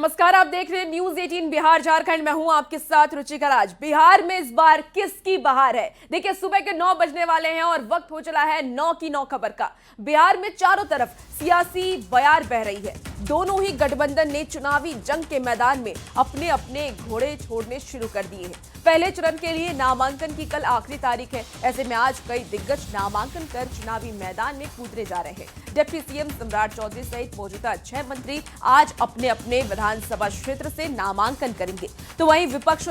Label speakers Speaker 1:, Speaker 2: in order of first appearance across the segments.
Speaker 1: नमस्कार, आप देख रहे हैं न्यूज 18 बिहार झारखंड। मैं हूं आपके साथ रुचिका राज। बिहार में इस बार किसकी बहार है? देखिए, सुबह के 9 बजने वाले हैं और वक्त हो चला है 9 की 9 खबर का। बिहार में चारों तरफ सियासी बयार बह रही है। दोनों ही गठबंधन ने चुनावी जंग के मैदान में अपने अपने घोड़े छोड़ने शुरू कर दिए हैं। पहले चरण के लिए नामांकन की कल आखिरी तारीख है। ऐसे में आज कई दिग्गज नामांकन कर चुनावी मैदान में कूदने जा रहे हैं। डिप्टी सीएम सम्राट चौधरी सहित मौजूदा 6 मंत्री आज अपने अपने विधानसभा क्षेत्र से नामांकन करेंगे। तो वहीं विपक्ष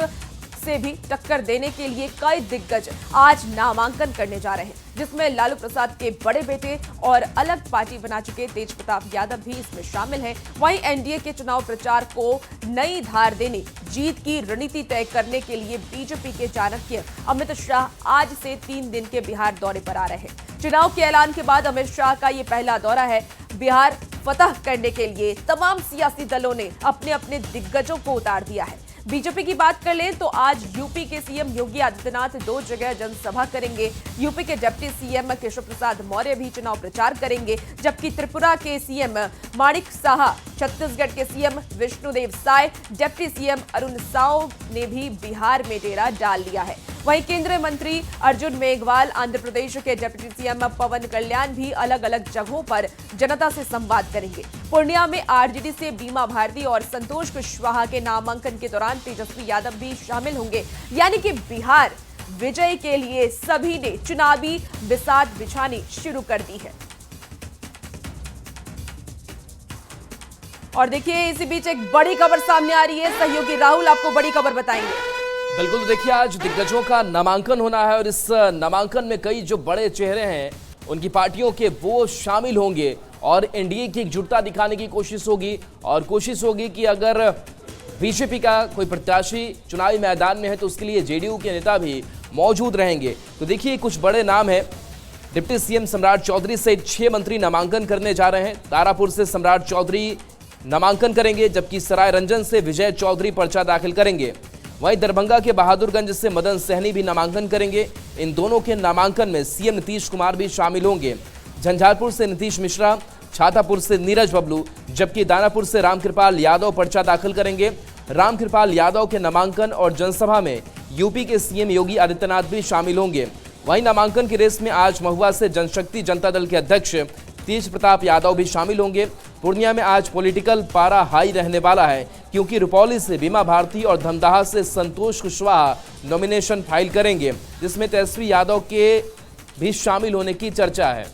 Speaker 1: से भी टक्कर देने के लिए कई दिग्गज आज नामांकन करने जा रहे हैं, जिसमें लालू प्रसाद के बड़े बेटे और अलग पार्टी बना चुके तेज प्रताप यादव भी इसमें शामिल हैं। वहीं एनडीए के चुनाव प्रचार को नई धार देने, जीत की रणनीति तय करने के लिए बीजेपी के चाणक्य अमित शाह आज से 3 दिन के बिहार दौरे पर आ रहे हैं। चुनाव के ऐलान के बाद अमित शाह का ये पहला दौरा है। बिहार फतह करने के लिए तमाम सियासी दलों ने अपने अपने दिग्गजों को उतार दिया है। बीजेपी की बात कर लें तो आज यूपी के सीएम योगी आदित्यनाथ 2 जगह जनसभा करेंगे। यूपी के डिप्टी सीएम केशव प्रसाद मौर्य भी चुनाव प्रचार करेंगे, जबकि त्रिपुरा के सीएम माणिक साहा, छत्तीसगढ़ के CM Vishnudeo Sai, deputy CM Arun Sao ने भी बिहार में डेरा डाल लिया है। वहीं केंद्रीय मंत्री अर्जुन मेघवाल, आंध्र प्रदेश के डिप्टी सीएम पवन कल्याण भी अलग अलग जगहों पर जनता से संवाद करेंगे। पूर्णिया में आरजेडी से बीमा भारती और संतोष कुशवाहा के नामांकन के दौरान तेजस्वी यादव भी शामिल होंगे। यानी कि बिहार विजय के लिए सभी ने चुनावी बिसात बिछानी शुरू कर दी है। और देखिए, इसी बीच एक बड़ी खबर सामने आ रही है। सहयोगी राहुल आपको बड़ी खबर बताएंगे।
Speaker 2: बिल्कुल, तो देखिए, आज दिग्गजों का नामांकन होना है और इस नामांकन में कई जो बड़े चेहरे हैं उनकी पार्टियों के वो शामिल होंगे और एनडीए की एकजुटता दिखाने की कोशिश होगी। और कोशिश होगी कि अगर बीजेपी का कोई प्रत्याशी चुनावी मैदान में है तो उसके लिए जेडीयू के नेता भी मौजूद रहेंगे। तो देखिए, कुछ बड़े नाम हैं। डिप्टी सीएम सम्राट चौधरी सहित 6 मंत्री नामांकन करने जा रहे हैं। तारापुर से सम्राट चौधरी नामांकन करेंगे, जबकि सरायरंजन से विजय चौधरी पर्चा दाखिल करेंगे। वहीं दरभंगा के बहादुरगंज से मदन सहनी भी नामांकन करेंगे। इन दोनों के नामांकन में सीएम नीतीश कुमार भी शामिल होंगे। झंझारपुर से नीतीश मिश्रा, छातापुर से नीरज बबलू, जबकि दानापुर से रामकृपाल यादव पर्चा दाखिल करेंगे। रामकृपाल यादव के नामांकन और जनसभा में यूपी के सीएम योगी आदित्यनाथ भी शामिल होंगे। वहीं नामांकन की रेस में आज महुआ से जनशक्ति जनता दल के अध्यक्ष तेज प्रताप यादव भी शामिल होंगे। पूर्णिया में आज पॉलिटिकल पारा हाई रहने वाला है, क्योंकि रुपौली से बीमा भारती और धमदाहा से संतोष कुशवाहा नॉमिनेशन फाइल करेंगे, जिसमें तेजस्वी यादव के भी शामिल होने की चर्चा है।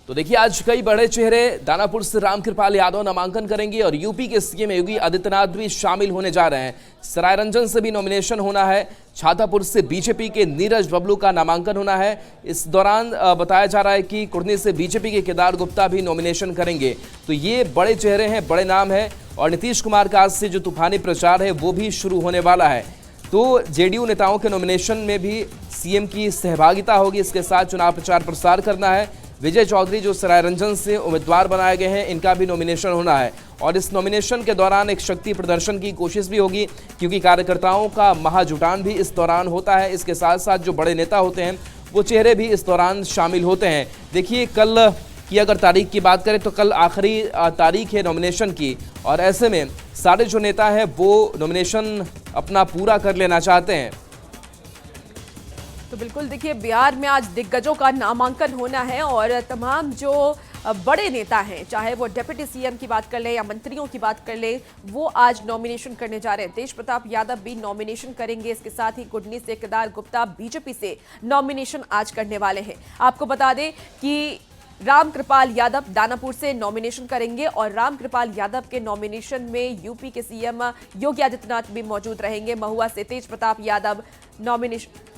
Speaker 2: तो देखिए, आज कई बड़े चेहरे दानापुर से रामकृपाल यादव नामांकन करेंगे और यूपी के सीएम योगी आदित्यनाथ भी शामिल होने जा रहे हैं। सरायरंजन से भी नॉमिनेशन होना है। छातापुर से बीजेपी के नीरज बबलू का नामांकन होना है। इस दौरान बताया जा रहा है कि कुर्नी से बीजेपी के केदार गुप्ता भी नॉमिनेशन करेंगे। तो ये बड़े चेहरे हैं, बड़े नाम हैं। और नीतीश कुमार का आज से जो तूफानी प्रचार है वो भी शुरू होने वाला है। तो जेडीयू नेताओं के नॉमिनेशन में भी सीएम की सहभागिता होगी। इसके साथ चुनाव प्रचार प्रसार करना है। विजय चौधरी जो सरायरंजन से उम्मीदवार बनाए गए हैं, इनका भी नॉमिनेशन होना है। और इस नॉमिनेशन के दौरान एक शक्ति प्रदर्शन की कोशिश भी होगी, क्योंकि कार्यकर्ताओं का महाजुटान भी इस दौरान होता है। इसके साथ साथ जो बड़े नेता होते हैं वो चेहरे भी इस दौरान शामिल होते हैं। देखिए, कल की अगर तारीख की बात करें तो कल आखिरी तारीख है नॉमिनेशन की, और ऐसे में सारे जो नेता हैं वो नॉमिनेशन अपना पूरा कर लेना चाहते हैं।
Speaker 1: तो बिल्कुल, देखिए, बिहार में आज दिग्गजों का नामांकन होना है और तमाम जो बड़े नेता हैं, चाहे वो डिप्टी सीएम की बात कर ले या मंत्रियों की बात कर ले, वो आज नॉमिनेशन करने जा रहे हैं। तेज प्रताप यादव भी नॉमिनेशन करेंगे। इसके साथ ही कुर्नी से केदार गुप्ता बीजेपी से नॉमिनेशन आज करने वाले हैं। आपको बता दें कि रामकृपाल यादव दानापुर से नॉमिनेशन करेंगे और रामकृपाल यादव के नॉमिनेशन में यूपी के सीएम योगी आदित्यनाथ भी मौजूद रहेंगे। महुआ से तेज प्रताप यादव नॉमिनेशन।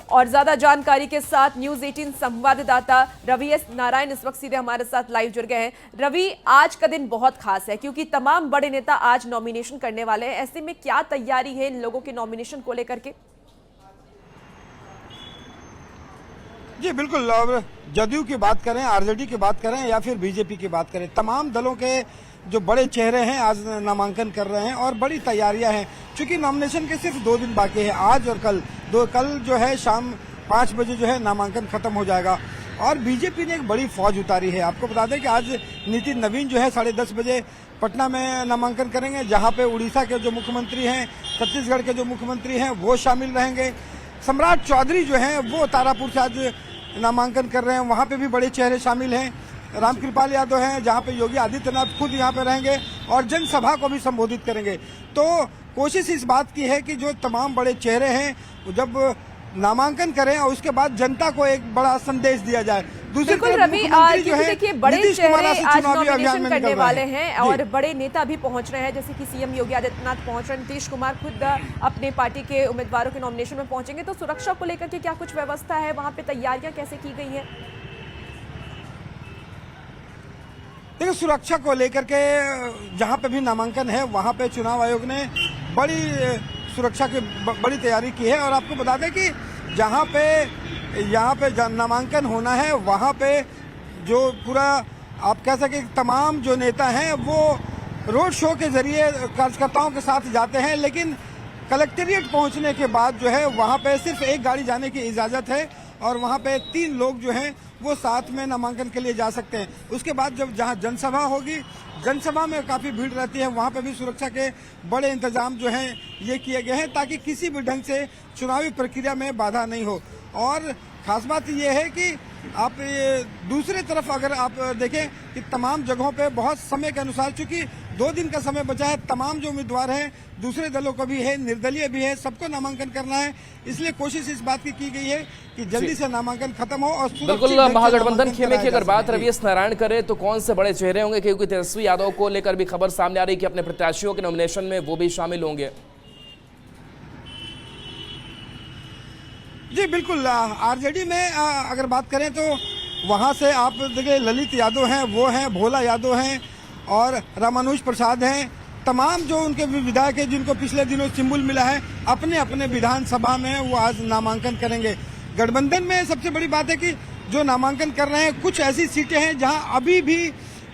Speaker 1: और ज्यादा जानकारी के साथ न्यूज 18 संवाददाता रवि एस नारायण इस वक्त सीधे हमारे साथ लाइव जुड़ गए हैं। रवि, आज का दिन बहुत खास है क्योंकि तमाम बड़े नेता आज नॉमिनेशन करने वाले हैं। ऐसे में क्या तैयारी है इन लोगों के नॉमिनेशन को लेकर के?
Speaker 3: जी बिल्कुल, जदयू की बात करें, आरजेडी की बात करें या फिर बीजेपी की बात करें, तमाम दलों के जो बड़े चेहरे हैं आज नामांकन कर रहे हैं और बड़ी तैयारियां हैं। चूंकि नॉमिनेशन के सिर्फ 2 दिन बाकी है, आज और कल। कल जो है शाम 5 बजे जो है नामांकन खत्म हो जाएगा। और बीजेपी ने एक बड़ी फौज उतारी है। आपको बता दें कि आज नितिन नवीन जो है 10:30 बजे पटना में नामांकन करेंगे, जहां पे उड़ीसा के जो मुख्यमंत्री हैं, छत्तीसगढ़ के जो मुख्यमंत्री हैं वो शामिल रहेंगे। सम्राट चौधरी जो हैं वो तारापुर से आज नामांकन कर रहे हैं, वहां पे भी बड़े चेहरे शामिल हैं। रामकृपाल यादव हैं, जहां पे योगी आदित्यनाथ खुद यहां पे रहेंगे और जनसभा को भी संबोधित करेंगे। तो कोशिश इस बात की है कि जो तमाम बड़े चेहरे हैं जब नामांकन करें और उसके बाद जनता को एक बड़ा संदेश दिया जाए। दूसरी
Speaker 1: बिल्कुल
Speaker 3: तरफ
Speaker 1: रवि,
Speaker 3: मुख्यमंत्री जो है
Speaker 1: देखिए बड़े
Speaker 3: नीतीश कुमार
Speaker 1: चेहरे
Speaker 3: से
Speaker 1: आज
Speaker 3: चुनावी अभियान
Speaker 1: नॉमिनेशन
Speaker 3: में
Speaker 1: करने
Speaker 3: निकल
Speaker 1: वाले
Speaker 3: रहे
Speaker 1: हैं
Speaker 3: जी।
Speaker 1: और बड़े नेता भी पहुंच रहे हैं, जैसे कि सीएम योगी आदित्यनाथ पहुंच रहे हैं, नीतीश कुमार खुद अपने पार्टी के उम्मीदवारों के नॉमिनेशन में पहुंचेंगे। तो सुरक्षा को लेकर के क्या कुछ व्यवस्था है, वहां पे तैयारियां कैसे की गई है?
Speaker 3: देखिए, सुरक्षा को लेकर के जहां पे भी नामांकन है वहां पे चुनाव आयोग ने बड़ी सुरक्षा की बड़ी तैयारी की है। और आपको बता दें कि जहां पे यहाँ पे नामांकन होना है वहां पे जो पूरा आप कह सके तमाम जो नेता हैं वो रोड शो के जरिए कार्यकर्ताओं के साथ जाते हैं, लेकिन कलेक्टेरिएट पहुंचने के बाद जो है वहां पे सिर्फ एक गाड़ी जाने की इजाजत है और वहां पे 3 लोग जो हैं वो साथ में नामांकन के लिए जा सकते हैं। उसके बाद जब जहां जनसभा होगी, जनसभा में काफी भीड़ रहती है, वहां पे भी सुरक्षा के बड़े इंतजाम जो हैं ये किए गए हैं ताकि किसी भी ढंग से चुनावी प्रक्रिया में बाधा नहीं हो। और खास बात यह है कि आप दूसरी तरफ अगर आप देखें कि तमाम जगहों पे बहुत समय के अनुसार, चूंकि 2 दिन का समय बचा है, तमाम जो उम्मीदवार हैं दूसरे दलों को भी है, निर्दलीय भी है, सबको नामांकन करना है। इसलिए कोशिश इस बात की गई है कि जल्दी से नामांकन खत्म हो और
Speaker 2: बिल्कुल महागठबंधन खेमे की अगर बात रवि एस नारायण करे तो कौन से बड़े चेहरे होंगे, क्योंकि तेजस्वी यादव को लेकर भी खबर सामने आ रही कि अपने प्रत्याशियों के नॉमिनेशन में वो भी शामिल होंगे।
Speaker 3: जी बिल्कुल, आरजेडी में अगर बात करें तो वहां से आप देखिए ललित यादव हैं, वो हैं, भोला यादव हैं और रामानुज प्रसाद हैं। तमाम जो उनके विधायक हैं जिनको पिछले दिनों सिंबल मिला है, अपने अपने विधानसभा में वो आज नामांकन करेंगे। गठबंधन में सबसे बड़ी बात है कि जो नामांकन कर रहे हैं, कुछ ऐसी सीटें हैं जहां अभी भी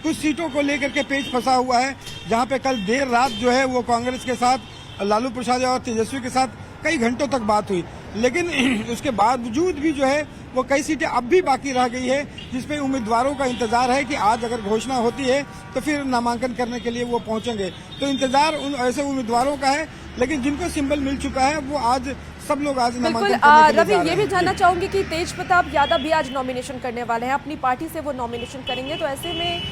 Speaker 3: कुछ सीटों को लेकर के पेच फंसा हुआ है, जहां पे कल देर रात जो है वो कांग्रेस के साथ लालू प्रसाद और तेजस्वी के साथ कई घंटों तक बात हुई, लेकिन उसके बावजूद भी जो है वो कई सीटें अब भी बाकी रह गई है, जिसपे उम्मीदवारों का इंतजार है कि आज अगर घोषणा होती है तो फिर नामांकन करने के लिए वो पहुंचेंगे। तो इंतजार उन ऐसे उम्मीदवारों का है, लेकिन जिनको सिंबल मिल चुका है वो आज सब लोग आज नामांकन करने के लिए
Speaker 1: रवि,
Speaker 3: जा रहे
Speaker 1: ये भी
Speaker 3: हैं।
Speaker 1: जानना चाहूंगी कि तेज प्रताप यादव भी आज नॉमिनेशन करने वाले हैं, अपनी पार्टी से वो नॉमिनेशन करेंगे। तो ऐसे में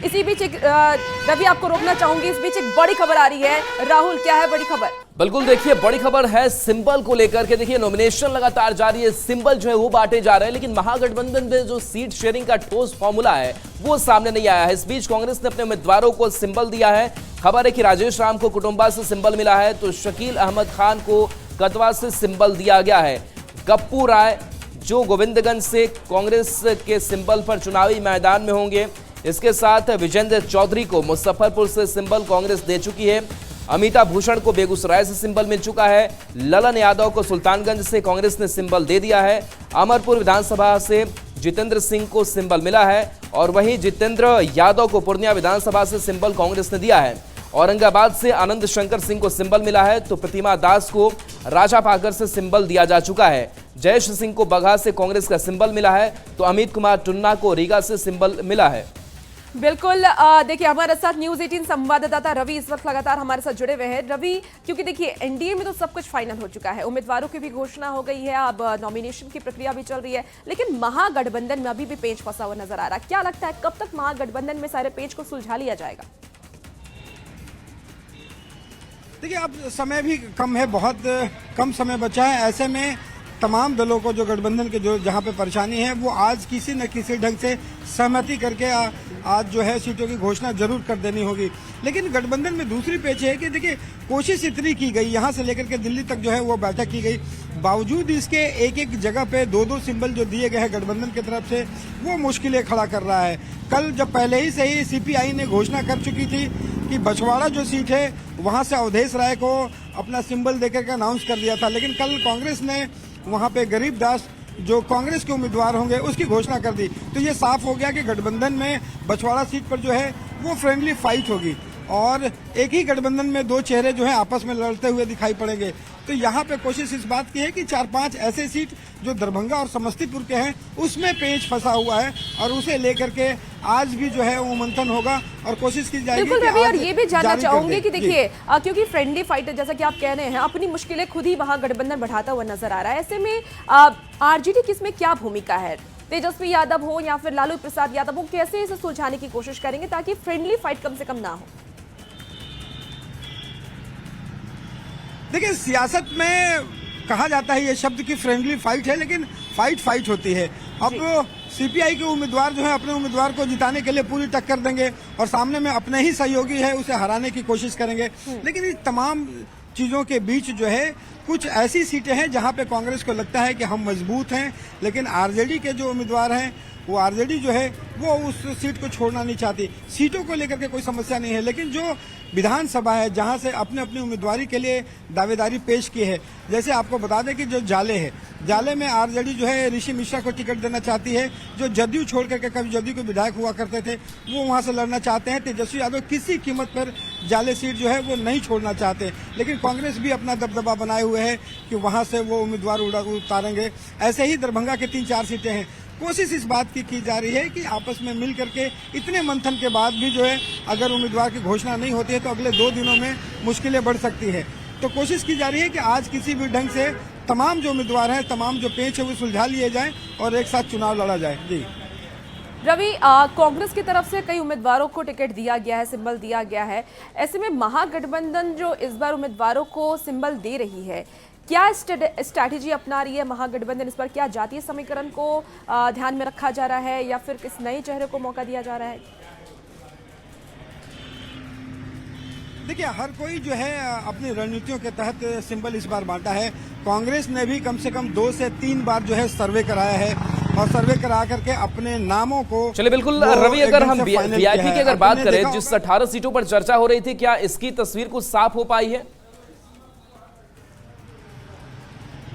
Speaker 1: इसी बीच रवि आपको रोकना चाहूंगी, इस बीच एक बड़ी खबर आ रही है। राहुल, क्या है बड़ी खबर?
Speaker 2: बिल्कुल, देखिए बड़ी खबर है सिंबल को लेकर के। देखिए नॉमिनेशन लगातार जारी है, सिंबल जो है वो बांटे जा रहे हैं, लेकिन महागठबंधन में जो सीट शेयरिंग का ठोस फॉर्मूला है वो सामने नहीं आया है। इस बीच कांग्रेस ने अपने उम्मीदवारों को सिंबल दिया है। खबर है कि राजेश राम को कुटुंबा से सिंबल मिला है, तो शकील अहमद खान को कतवा से सिंबल दिया गया है। गप्पू राय जो गोविंदगंज से कांग्रेस के सिंबल पर चुनावी मैदान में होंगे। इसके साथ विजेंद्र चौधरी को मुजफ्फरपुर से सिंबल कांग्रेस दे चुकी है। अमिता भूषण को बेगूसराय से सिंबल मिल चुका है। ललन यादव को सुल्तानगंज से कांग्रेस ने सिंबल दे दिया है। अमरपुर विधानसभा से जितेंद्र सिंह को सिंबल मिला है और वहीं जितेंद्र यादव को पूर्णिया विधानसभा से सिंबल कांग्रेस ने दिया है। औरंगाबाद से आनंद शंकर सिंह को सिंबल मिला है, तो प्रतिमा दास को राजापाकर से सिंबल दिया जा चुका है। जयेश सिंह को बगहा से कांग्रेस का सिंबल मिला है, तो अमित कुमार टुन्ना को रीगा से सिंबल मिला है।
Speaker 1: बिल्कुल, देखिए हमारे साथ न्यूज़ 18 संवाददाता रवि इस वक्त लगातार हमारे साथ जुड़े हुए हैं। रवि, क्योंकि देखिए एनडीए में तो सब कुछ फाइनल हो चुका है, उम्मीदवारों की भी घोषणा हो गई है, अब नॉमिनेशन की प्रक्रिया भी चल रही है, लेकिन महागठबंधन में अभी भी पेच फंसा हुआ नजर आ रहा है। क्या लगता है कब तक महागठबंधन में सारे पेच को सुलझा लिया जाएगा?
Speaker 3: देखिए अब समय भी कम है, बहुत कम समय बचा है। ऐसे में तमाम दलों को जो गठबंधन के जो जहां पे परेशानी है वो आज किसी न किसी ढंग से सहमति करके आज जो है सीटों की घोषणा जरूर कर देनी होगी। लेकिन गठबंधन में दूसरी पेच है कि देखिए कोशिश इतनी की गई, यहाँ से लेकर के दिल्ली तक जो है वो बैठक की गई, बावजूद इसके एक एक जगह पे 2-2 सिंबल जो दिए गए हैं गठबंधन की तरफ से, वो मुश्किलें खड़ा कर रहा है। कल जब पहले ही से ही सीपीआई ने घोषणा कर चुकी थी कि बछवाड़ा जो सीट है वहाँ से अवधेश राय को अपना सिंबल देकर के अनाउंस कर दिया था, लेकिन कल कांग्रेस ने वहाँ पे गरीब दास जो कांग्रेस के उम्मीदवार होंगे उसकी घोषणा कर दी। तो ये साफ हो गया कि गठबंधन में बछवाड़ा सीट पर जो है वो फ्रेंडली फाइट होगी। और एक ही गठबंधन में दो चेहरे जो है आपस में लड़ते हुए दिखाई पड़ेंगे। तो यहाँ पे कोशिश इस बात की है कि 4-5 ऐसे सीट जो दरभंगा और समस्तीपुर के हैं उसमें पेंच फंसा हुआ है और उसे लेकर के आज भी जो है वो मंथन होगा और कोशिश की जाएगी।
Speaker 1: बिल्कुल रवि, और ये भी जानना
Speaker 3: जारी कर
Speaker 1: चाहूंगी
Speaker 3: दें।
Speaker 1: कि देखिए क्योंकि फ्रेंडली फाइटर जैसा कि आप कह रहे हैं अपनी मुश्किलें खुद ही वहां गठबंधन बढ़ाता हुआ नजर आ रहा है, ऐसे में आरजेडी की इसमें क्या भूमिका है? तेजस्वी यादव हो या फिर लालू प्रसाद यादव हो, कैसे इसे सुलझाने की कोशिश करेंगे ताकि फ्रेंडली फाइट कम से कम ना हो?
Speaker 3: देखिए, सियासत में कहा जाता है ये शब्द की फ्रेंडली फाइट है, लेकिन फाइट होती है। अब सीपीआई के उम्मीदवार जो है अपने उम्मीदवार को जिताने के लिए पूरी टक्कर देंगे और सामने में अपने ही सहयोगी है उसे हराने की कोशिश करेंगे। लेकिन इस तमाम चीजों के बीच जो है कुछ ऐसी सीटें हैं जहां पे कांग्रेस को लगता है कि हम मजबूत हैं, लेकिन आरजेडी के जो उम्मीदवार हैं वो आरजेडी जो है वो उस सीट को छोड़ना नहीं चाहती। सीटों को लेकर के कोई समस्या नहीं है, लेकिन जो विधानसभा है जहां से अपने अपनी उम्मीदवारी के लिए दावेदारी पेश की है, जैसे आपको बता दें कि जो जाले है, जाले में आरजेडी जो है ऋषि मिश्रा को टिकट देना चाहती है, जो जदयू छोड़ करके कभी जदयू के विधायक हुआ करते थे वो वहां से लड़ना चाहते हैं। तेजस्वी यादव किसी कीमत पर जाले सीट जो है वो नहीं छोड़ना चाहते, लेकिन कांग्रेस भी अपना दबदबा बनाए हुए है कि वहां से वो उम्मीदवार उतारेंगे। ऐसे ही दरभंगा के 3-4 सीटें हैं। कोशिश इस बात की जा रही है कि आपस में मिल करके इतने मंथन के बाद भी जो है अगर उम्मीदवार की घोषणा नहीं होती है तो अगले 2 दिनों में मुश्किलें बढ़ सकती है। तो कोशिश की जा रही है कि आज किसी भी ढंग से तमाम जो उम्मीदवार हैं, तमाम जो पेच है वो सुलझा लिए जाएं और एक साथ चुनाव लड़ा जाए। जी
Speaker 1: रवि, कांग्रेस की तरफ से कई उम्मीदवारों को टिकट दिया गया है, सिंबल दिया गया है, ऐसे में महागठबंधन जो इस बार उम्मीदवारों को सिंबल दे रही है, क्या स्ट्रैटेजी अपना रही है महागठबंधन? इस पर क्या जातीय समीकरण को ध्यान में रखा जा रहा है या फिर किस नए चेहरे को मौका दिया जा रहा है?
Speaker 3: देखिए, हर कोई जो है अपनी रणनीतियों के तहत सिंबल इस बार बांटा है। कांग्रेस ने भी कम से कम 2 से 3 बार जो है सर्वे कराया है और सर्वे करा करके अपने नामों को
Speaker 2: चलिए बिल्कुल रवि, अगर हम वीआईपी की अगर बात करें, जिस 18 सीटों पर चर्चा हो रही थी, क्या इसकी तस्वीर कुछ साफ हो पाई है?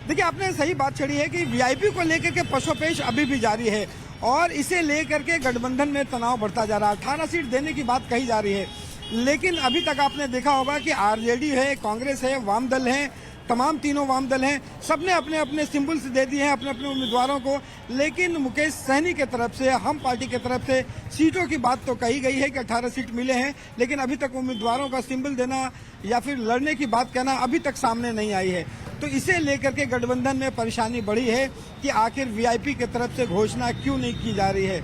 Speaker 3: देखिए, आपने सही बात छेड़ी है कि वीआईपी को लेकर के पशोपेश अभी भी जारी है और इसे लेकर के गठबंधन में तनाव बढ़ता जा रहा है। 18 सीट देने की बात कही जा रही है, लेकिन अभी तक आपने देखा होगा कि आरजेडी है, कांग्रेस है, वाम दल है, तमाम तीनों वाम दल हैं, सबने अपने अपने सिंबल्स दे दिए हैं अपने अपने उम्मीदवारों को। लेकिन मुकेश सहनी के तरफ से, हम पार्टी के तरफ से सीटों की बात तो कही गई है कि 18 सीट मिले हैं, लेकिन अभी तक उम्मीदवारों का सिंबल देना या फिर लड़ने की बात कहना अभी तक सामने नहीं आई है। तो इसे लेकर के गठबंधन में परेशानी बढ़ी है कि आखिर वीआईपी की तरफ से घोषणा क्यों नहीं की जा रही है,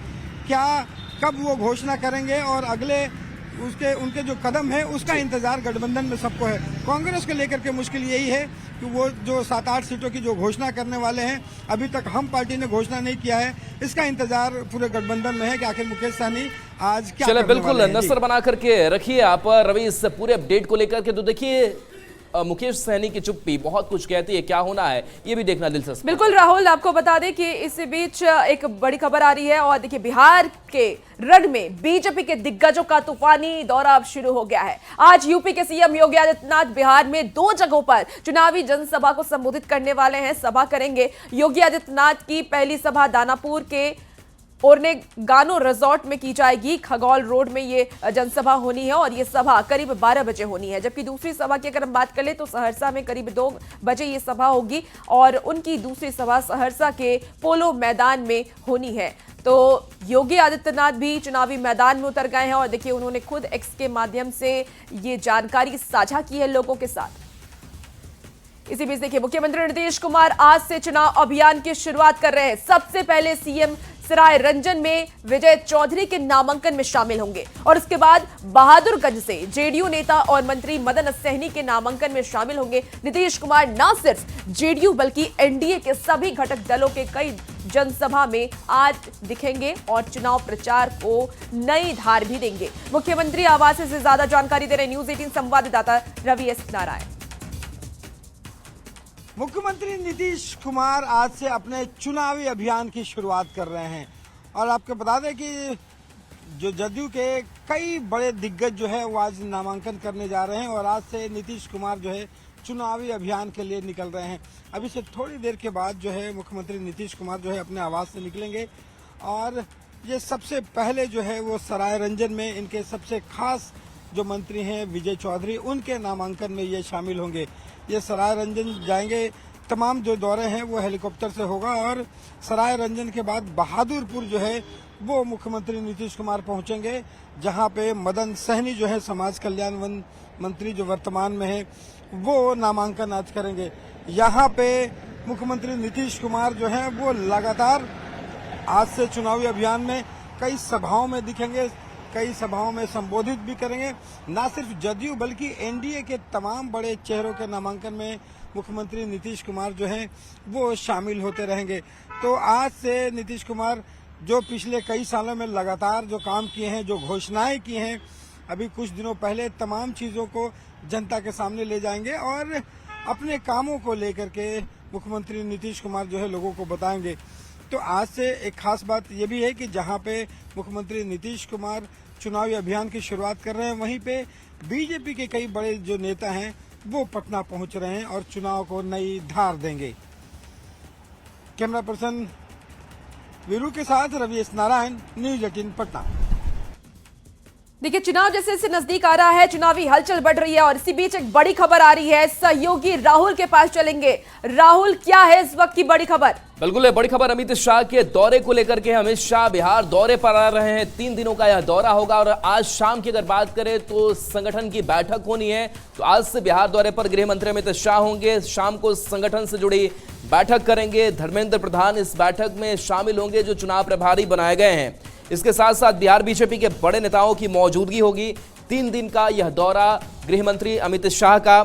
Speaker 3: क्या कब वो घोषणा करेंगे और अगले उनके जो कदम है उसका इंतजार गठबंधन में सबको है। कांग्रेस को लेकर के मुश्किल यही है कि वो जो 7-8 सीटों की जो घोषणा करने वाले हैं, अभी तक हम पार्टी ने घोषणा नहीं किया है। इसका इंतजार पूरे गठबंधन में है कि आखिर मुकेश सहनी आज क्या
Speaker 2: चले बिल्कुल नजर बना करके रखिए आप रवि इस पूरे अपडेट को लेकर के। तो देखिए, मुकेश सहनी की चुप्पी बहुत कुछ कहती है, क्या होना है ये भी देखना दिलचस्प।
Speaker 1: बिल्कुल राहुल, आपको बता दें कि इस बीच एक बड़ी खबर आ रही है और देखिए बिहार के रण में बीजेपी के दिग्गजों का तूफानी दौरा अब शुरू हो गया है। आज यूपी के सीएम योगी आदित्यनाथ बिहार में 2 जगहों पर चुनावी जनसभा को संबोधित करने वाले हैं, सभा करेंगे। योगी आदित्यनाथ की पहली सभा दानापुर के ओरनेगानो रिजॉर्ट में की जाएगी। खगौल रोड में ये जनसभा होनी है और ये सभा करीब 12 बजे होनी है, जबकि दूसरी सभा की अगर हम बात करें तो सहरसा में करीब 2 बजे ये सभा होगी और उनकी दूसरी सभा सहरसा के पोलो मैदान में होनी है। तो योगी आदित्यनाथ भी चुनावी मैदान में उतर गए हैं और देखिए उन्होंने खुद एक्स के माध्यम से ये जानकारी साझा की है लोगों के साथ। इसी बीच देखिए मुख्यमंत्री नीतीश कुमार आज से चुनाव अभियान की शुरुआत कर रहे हैं। सबसे पहले सीएम सराय रंजन में विजय चौधरी के नामांकन में शामिल होंगे और उसके बाद बहादुरगंज से जेडीयू नेता और मंत्री मदन सहनी के नामांकन में शामिल होंगे। नीतीश कुमार न सिर्फ जेडीयू बल्कि एनडीए के सभी घटक दलों के कई जनसभा में आज दिखेंगे और चुनाव प्रचार को नई धार भी देंगे। मुख्यमंत्री आवास से ज्यादा जानकारी दे रहे न्यूज 18 संवाददाता रवि एस नारायण।
Speaker 3: मुख्यमंत्री नीतीश कुमार आज से अपने चुनावी अभियान की शुरुआत कर रहे हैं और आपको बता दें कि जो जदयू के कई बड़े दिग्गज जो है वो आज नामांकन करने जा रहे हैं और आज से नीतीश कुमार जो है चुनावी अभियान के लिए निकल रहे हैं। अभी से थोड़ी देर के बाद जो है मुख्यमंत्री नीतीश कुमार जो है अपने आवास से निकलेंगे और ये सबसे पहले जो है वो सराय रंजन में इनके सबसे खास जो मंत्री हैं विजय चौधरी, उनके नामांकन में ये शामिल होंगे। ये सराय रंजन जाएंगे। तमाम जो दौरे हैं वो हेलीकॉप्टर से होगा और सराय रंजन के बाद बहादुरपुर जो है वो मुख्यमंत्री नीतीश कुमार पहुंचेंगे, जहां पे मदन सहनी जो है समाज कल्याण मंत्री जो वर्तमान में है वो नामांकन आज करेंगे। यहाँ पे मुख्यमंत्री नीतीश कुमार जो है वो लगातार आज से चुनावी अभियान में कई सभाओं में दिखेंगे, कई सभाओं में संबोधित भी करेंगे। न सिर्फ जदयू बल्कि एनडीए के तमाम बड़े चेहरों के नामांकन में मुख्यमंत्री नीतीश कुमार जो हैं वो शामिल होते रहेंगे। तो आज से नीतीश कुमार जो पिछले कई सालों में लगातार जो काम किए हैं, जो घोषणाएं की हैं, अभी कुछ दिनों पहले तमाम चीजों को जनता के सामने ले जाएंगे और अपने कामों को लेकर के मुख्यमंत्री नीतीश कुमार जो है लोगों को बताएंगे। तो आज से एक खास बात ये भी है कि जहां पे मुख्यमंत्री नीतीश कुमार चुनावी अभियान की शुरुआत कर रहे हैं, वहीं पे बीजेपी के कई बड़े जो नेता हैं वो पटना पहुंच रहे हैं और चुनाव को नई धार देंगे। कैमरा पर्सन वीरू के साथ रवि एस नारायण, न्यूज 18 पटना।
Speaker 1: देखिए, चुनाव जैसे से नजदीक आ रहा है, चुनावी हलचल बढ़ रही है और इसी बीच एक बड़ी खबर आ रही है। सहयोगी राहुल के पास चलेंगे। राहुल, क्या है इस वक्त की बड़ी खबर?
Speaker 2: बिल्कुल है, बड़ी खबर अमित शाह के दौरे को लेकर के। अमित शाह बिहार दौरे पर आ रहे हैं। 3 दिनों का यह दौरा होगा और आज शाम की अगर बात करें तो संगठन की बैठक होनी है। तो आज से बिहार दौरे पर गृह मंत्री अमित शाह होंगे। शाम को संगठन से जुड़ी बैठक करेंगे। धर्मेंद्र प्रधान इस बैठक में शामिल होंगे जो चुनाव प्रभारी बनाए गए हैं। इसके साथ साथ बिहार बीजेपी के बड़े नेताओं की मौजूदगी होगी। 3 दिन का यह दौरा गृह मंत्री अमित शाह का।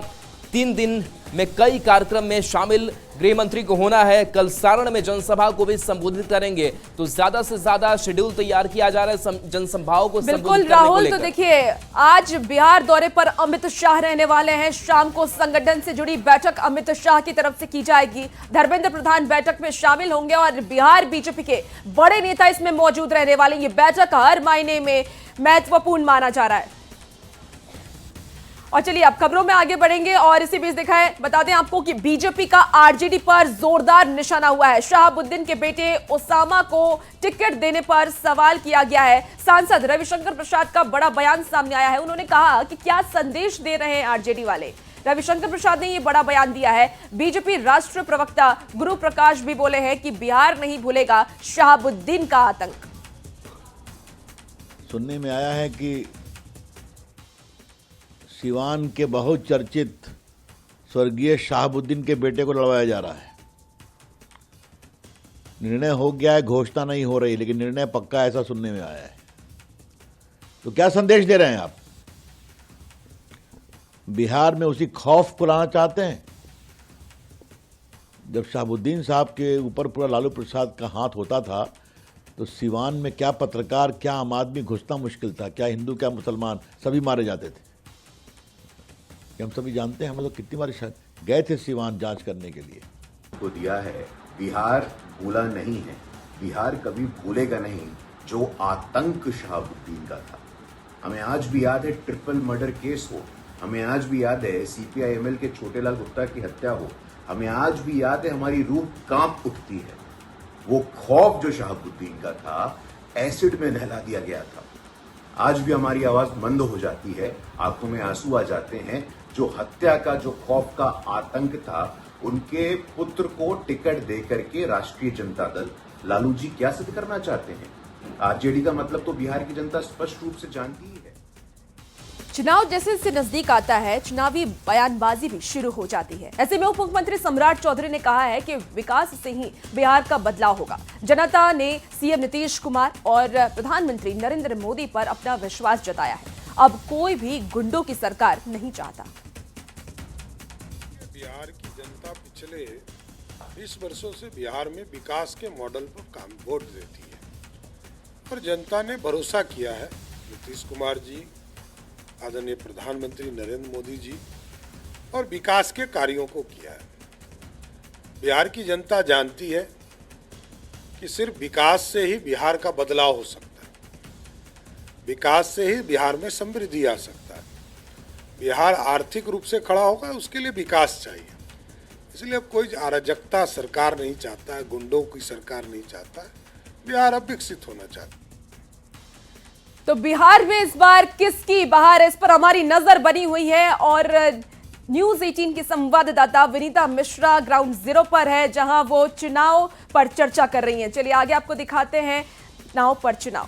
Speaker 2: 3 दिन में कई कार्यक्रम में शामिल गृह मंत्री को होना है। कल सारण में जनसभा को भी संबोधित करेंगे। तो ज्यादा से ज्यादा शेड्यूल तैयार किया जा रहा है जनसभाओं को
Speaker 1: बिल्कुल
Speaker 2: संबोधित करने
Speaker 1: राहुल,
Speaker 2: को
Speaker 1: तो
Speaker 2: लेकर।
Speaker 1: देखिए, आज बिहार दौरे पर अमित शाह रहने वाले हैं। शाम को संगठन से जुड़ी बैठक अमित शाह की तरफ से की जाएगी। धर्मेंद्र प्रधान बैठक में शामिल होंगे और बिहार बीजेपी के बड़े नेता इसमें मौजूद रहने वाले। ये बैठक हर मायने में महत्वपूर्ण माना जा रहा है। और चलिए अब खबरों में आगे बढ़ेंगे और इसी बीच दिखाएं, बता दें आपको कि बीजेपी का आरजेडी पर जोरदार निशाना हुआ है। शहाबुद्दीन के बेटे ओसामा को टिकट देने पर सवाल किया गया है। सांसद रविशंकर प्रसाद का बड़ा बयान सामने आया है। उन्होंने कहा कि क्या संदेश दे रहे हैं आरजेडी वाले। रविशंकर प्रसाद ने यह बड़ा बयान दिया है। बीजेपी राष्ट्रीय प्रवक्ता गुरु प्रकाश भी बोले हैं कि बिहार नहीं भूलेगा शहाबुद्दीन का आतंक।
Speaker 4: सुनने में आया है कि सिवान के बहुत चर्चित स्वर्गीय शहाबुद्दीन के बेटे को लड़वाया जा रहा है। निर्णय हो गया है, घोषणा नहीं हो रही, लेकिन निर्णय पक्का ऐसा सुनने में आया है। तो क्या संदेश दे रहे हैं आप? बिहार में उसी खौफ को लाना चाहते हैं? जब शहाबुद्दीन साहब के ऊपर पूरा लालू प्रसाद का हाथ होता था तो सिवान में क्या पत्रकार, क्या आम आदमी घुसना मुश्किल था। क्या हिंदू, क्या मुसलमान, सभी मारे जाते थे। हम सभी जानते हैं, हम लोग कितनी बार गए थे सिवान जांच करने के लिए।
Speaker 5: को दिया है। बिहार भूला नहीं है, बिहार कभी भूलेगा नहीं जो आतंक शहाबुद्दीन का था। हमें आज भी याद है ट्रिपल मर्डर केस हो, हमें आज भी याद है सीपीआईएमएल के छोटेलाल गुप्ता की हत्या हो, हमें आज भी याद है, हमारी रूह कांप उठती है। वो खौफ जो शहाबुद्दीन का था, एसिड में नहला दिया गया था। आज भी हमारी आवाज मंद हो जाती है, आंखों में आंसू आ जाते हैं। जो हत्या का, जो खौफ का आतंक था, उनके पुत्र को टिकट देकर के राष्ट्रीय जनता दल लालू जी क्या सिद्ध करना चाहते हैं? आरजेडी का मतलब तो बिहार की जनता स्पष्ट रूप से जानती ही है।
Speaker 1: चुनाव जैसे से नजदीक आता है, चुनावी बयानबाजी भी शुरू हो जाती है। ऐसे में उप मुख्यमंत्री सम्राट चौधरी ने कहा है कि विकास से ही बिहार का बदलाव होगा। जनता ने सीएम नीतीश कुमार और प्रधानमंत्री नरेंद्र मोदी पर अपना विश्वास जताया है। अब कोई भी गुंडों की सरकार नहीं चाहता।
Speaker 6: बिहार की जनता पिछले 20 वर्षों से बिहार में विकास के मॉडल पर काम वोट देती है और जनता ने भरोसा किया है। नीतीश कुमार जी, आदरणीय प्रधानमंत्री नरेंद्र मोदी जी और विकास के कार्यों को किया है। बिहार की जनता जानती है कि सिर्फ विकास से ही बिहार का बदलाव हो सकता है, विकास से ही बिहार में समृद्धि आ सकता है। बिहार आर्थिक रूप से खड़ा होगा, उसके लिए विकास चाहिए। इसलिए अब कोई अराजकता सरकार नहीं चाहता है, गुंडों की सरकार नहीं चाहता है। बिहार अब विकसित होना चाहता है।
Speaker 1: तो बिहार में इस बार किसकी बहार है, इस पर हमारी नजर बनी हुई है और न्यूज 18 की संवाददाता विनीता मिश्रा ग्राउंड जीरो पर है, जहां वो चुनाव पर चर्चा कर रही हैं। चलिए आगे आपको दिखाते हैं चुनाव पर चुनाव।